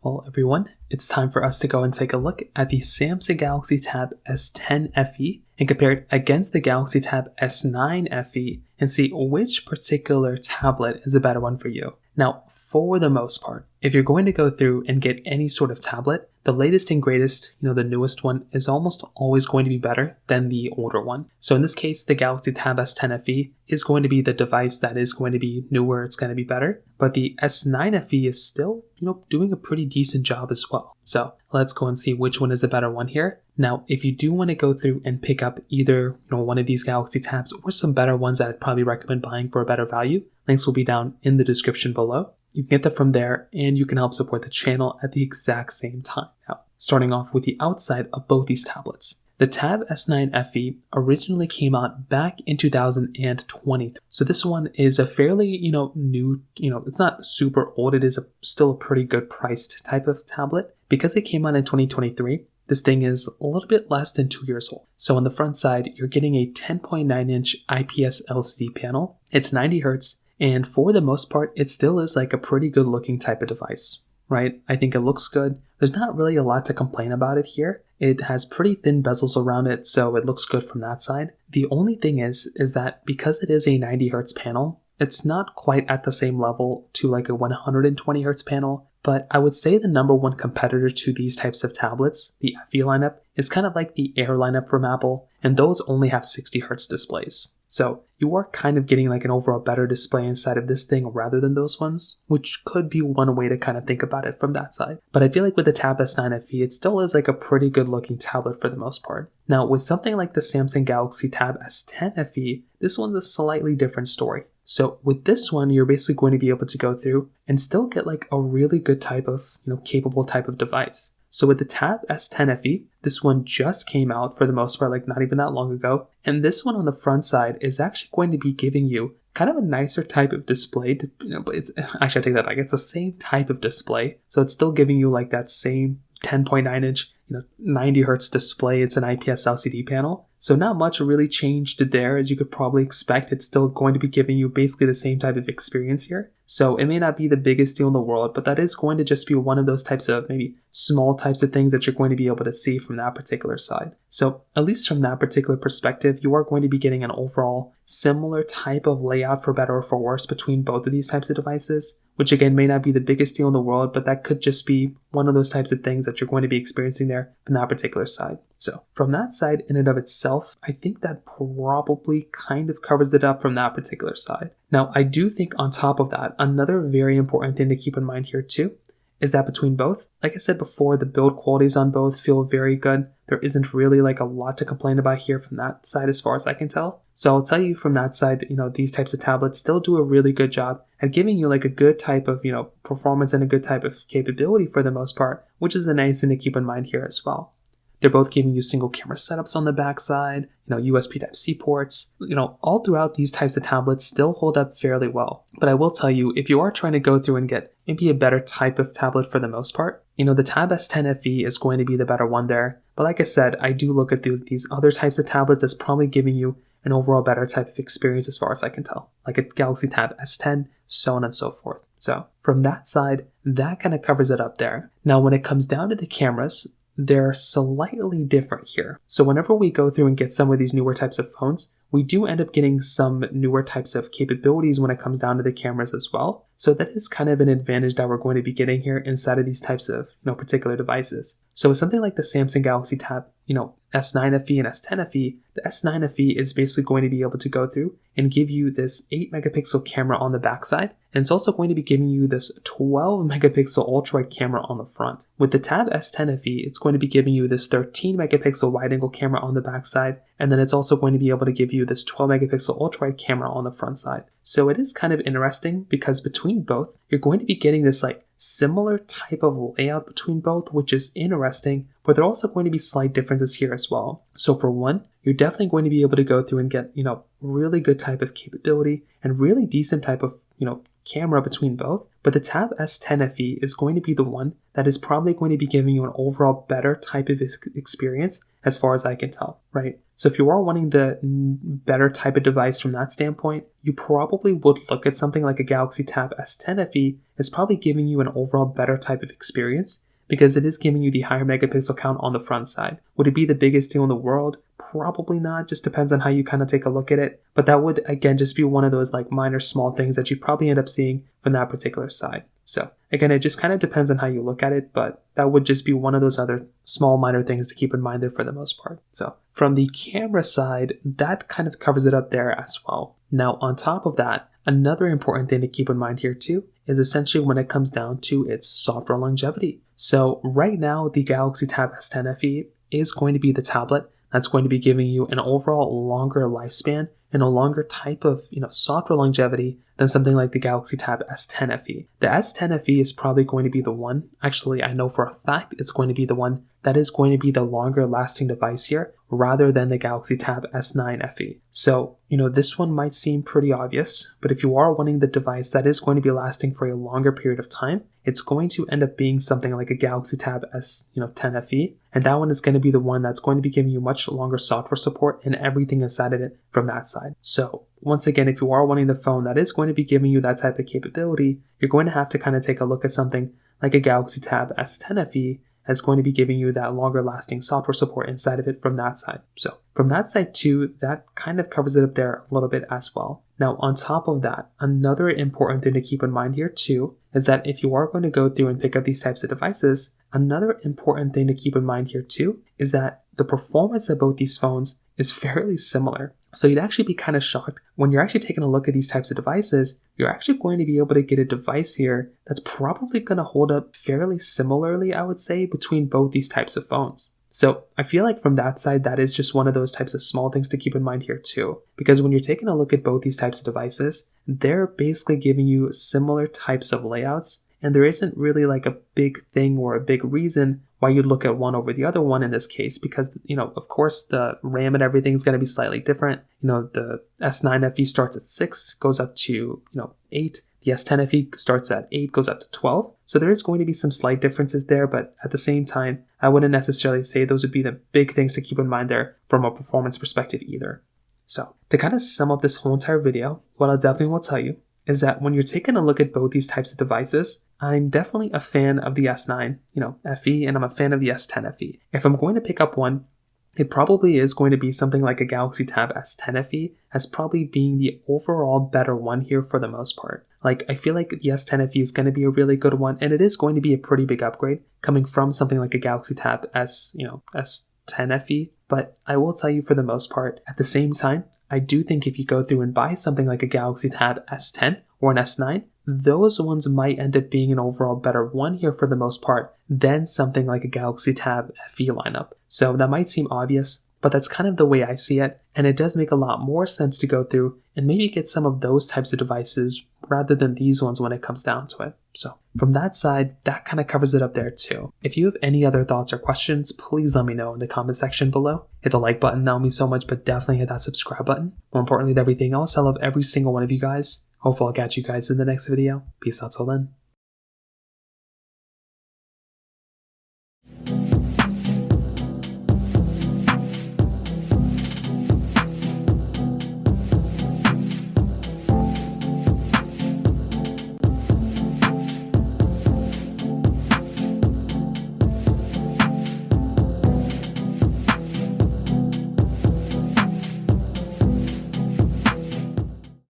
Well, everyone, it's time for us to go and take a look at the Samsung Galaxy Tab S10 FE and compare it against the Galaxy Tab S9 FE and see which particular tablet is a better one for you. Now, for the most part, if you're going to go through and get any sort of tablet, the latest and greatest, the newest one is almost always going to be better than the older one. So in this case, the Galaxy Tab S10 FE is going to be the device that is going to be newer, it's going to be better. But the S9 FE is still, doing a pretty decent job as well. So let's go and see which one is the better one here. Now, if you do want to go through and pick up either, one of these Galaxy Tabs or some better ones that I'd probably recommend buying for a better value, links will be down in the description below. You can get that from there, and you can help support the channel at the exact same time. Now, starting off with the outside of both these tablets. The Tab S9 FE originally came out back in 2020. So this one is a fairly, new, it's not super old. It is still a pretty good priced type of tablet. Because it came out in 2023, this thing is a little bit less than 2 years old. So on the front side, you're getting a 10.9-inch IPS LCD panel. It's 90 Hz. And for the most part, it still is like a pretty good looking type of device, right? I think it looks good. There's not really a lot to complain about it here. It has pretty thin bezels around it, so it looks good from that side. The only thing is that because it is a 90 Hz panel, it's not quite at the same level to like a 120 Hz panel, but I would say the number one competitor to these types of tablets, the FE lineup, is kind of like the Air lineup from Apple, and those only have 60 Hz displays. So you are kind of getting like an overall better display inside of this thing rather than those ones, which could be one way to kind of think about it from that side. But I feel like with the Tab S9 FE, it still is like a pretty good looking tablet for the most part. Now with something like the Samsung Galaxy Tab S10 FE, this one's a slightly different story. So with this one, you're basically going to be able to go through and still get like a really good type of, capable type of device. So with the Tab S10 FE, this one just came out for the most part, like not even that long ago. And this one on the front side is actually going to be giving you kind of a nicer type of display, but it's actually, I take that back. It's the same type of display. So it's still giving you like that same 10.9-inch, 90 Hz display. It's an IPS LCD panel. So not much really changed there, as you could probably expect. It's still going to be giving you basically the same type of experience here. So it may not be the biggest deal in the world, but that is going to just be one of those types of maybe small types of things that you're going to be able to see from that particular side. So at least from that particular perspective, you are going to be getting an overall similar type of layout for better or for worse between both of these types of devices, which again may not be the biggest deal in the world, but that could just be one of those types of things that you're going to be experiencing there from that particular side. So from that side in and of itself, I think that probably kind of covers it up from that particular side. Now, I do think on top of that, another very important thing to keep in mind here too, is that between both, like I said before, the build qualities on both feel very good. There isn't really like a lot to complain about here from that side as far as I can tell. So I'll tell you from that side, these types of tablets still do a really good job at giving you like a good type of, performance and a good type of capability for the most part, which is a nice thing to keep in mind here as well. They're both giving you single camera setups on the backside, USB Type-C ports, all throughout these types of tablets still hold up fairly well. But I will tell you, if you are trying to go through and get maybe a better type of tablet for the most part, the Tab S10 FE is going to be the better one there. But like I said, I do look at these other types of tablets as probably giving you an overall better type of experience as far as I can tell, like a Galaxy Tab S10, so on and so forth. So from that side, that kind of covers it up there. Now, when it comes down to the cameras, they're slightly different here. So whenever we go through and get some of these newer types of phones, we do end up getting some newer types of capabilities when it comes down to the cameras as well. So that is kind of an advantage that we're going to be getting here inside of these types of, particular devices. So with something like the Samsung Galaxy Tab, S9 FE and S10 FE, the S9 FE is basically going to be able to go through and give you this 8 megapixel camera on the backside. And it's also going to be giving you this 12 megapixel ultra-wide camera on the front. With the Tab S10 FE, it's going to be giving you this 13 megapixel wide angle camera on the backside. And then it's also going to be able to give you this 12 megapixel ultra-wide camera on the front side. So it is kind of interesting because between both, you're going to be getting this like similar type of layout between both, which is interesting, but there are also going to be slight differences here as well. So for one, you're definitely going to be able to go through and get, really good type of capability and really decent type of, camera between both. but the Tab S10 FE is going to be the one that is probably going to be giving you an overall better type of experience as far as I can tell, right? So if you are wanting the better type of device from that standpoint, you probably would look at something like a Galaxy Tab S10 FE. It's probably giving you an overall better type of experience because it is giving you the higher megapixel count on the front side. Would it be the biggest deal in the world? Probably not, just depends on how you kind of take a look at it. But that would, again, just be one of those like minor small things that you probably end up seeing from that particular side. So again, it just kind of depends on how you look at it, but that would just be one of those other small minor things to keep in mind there for the most part. So from the camera side, that kind of covers it up there as well. Now on top of that, another important thing to keep in mind here too is essentially when it comes down to its software longevity. So right now, the Galaxy Tab S10 FE is going to be the tablet that's going to be giving you an overall longer lifespan and a longer type of software longevity than something like the Galaxy Tab S10 FE. The S10 FE is probably going to be the one, actually I know for a fact it's going to be the one that is going to be the longer lasting device here rather than the Galaxy Tab S9 FE. So, this one might seem pretty obvious, but if you are wanting the device that is going to be lasting for a longer period of time, it's going to end up being something like a Galaxy Tab S10 FE, and that one is going to be the one that's going to be giving you much longer software support and everything inside of it from that side. So once again, if you are wanting the phone that is going to be giving you that type of capability, you're going to have to kind of take a look at something like a Galaxy Tab S10 FE that's going to be giving you that longer lasting software support inside of it from that side. So from that side too, that kind of covers it up there a little bit as well. Now on top of that, another important thing to keep in mind here too is that if you are going to go through and pick up these types of devices, another important thing to keep in mind here too is that the performance of both these phones is fairly similar. So you'd actually be kind of shocked when you're actually taking a look at these types of devices, you're actually going to be able to get a device here that's probably going to hold up fairly similarly, I would say, between both these types of phones. So I feel like from that side, that is just one of those types of small things to keep in mind here too. Because when you're taking a look at both these types of devices, they're basically giving you similar types of layouts. And there isn't really like a big thing or a big reason why you'd look at one over the other one in this case, because, of course, the RAM and everything is going to be slightly different. The S9 FE starts at 6, goes up to, 8. The S10 FE starts at 8, goes up to 12. So there is going to be some slight differences there, but at the same time, I wouldn't necessarily say those would be the big things to keep in mind there from a performance perspective either. So to kind of sum up this whole entire video, what I definitely will tell you is that when you're taking a look at both these types of devices, I'm definitely a fan of the S9, FE, and I'm a fan of the S10 FE. If I'm going to pick up one, it probably is going to be something like a Galaxy Tab S10 FE as probably being the overall better one here for the most part. Like, I feel like the S10 FE is going to be a really good one, and it is going to be a pretty big upgrade coming from something like a Galaxy Tab S10 FE. But I will tell you for the most part, at the same time, I do think if you go through and buy something like a Galaxy Tab S10 or an S9, those ones might end up being an overall better one here for the most part than something like a Galaxy Tab FE lineup. So that might seem obvious, but that's kind of the way I see it, and it does make a lot more sense to go through and maybe get some of those types of devices rather than these ones when it comes down to it. So from that side, that kind of covers it up there too. If you have any other thoughts or questions, please let me know in the comment section below. Hit the like button, that would mean so much, but definitely hit that subscribe button. More importantly than everything else, I love every single one of you guys. Hopefully I'll catch you guys in the next video. Peace out till then.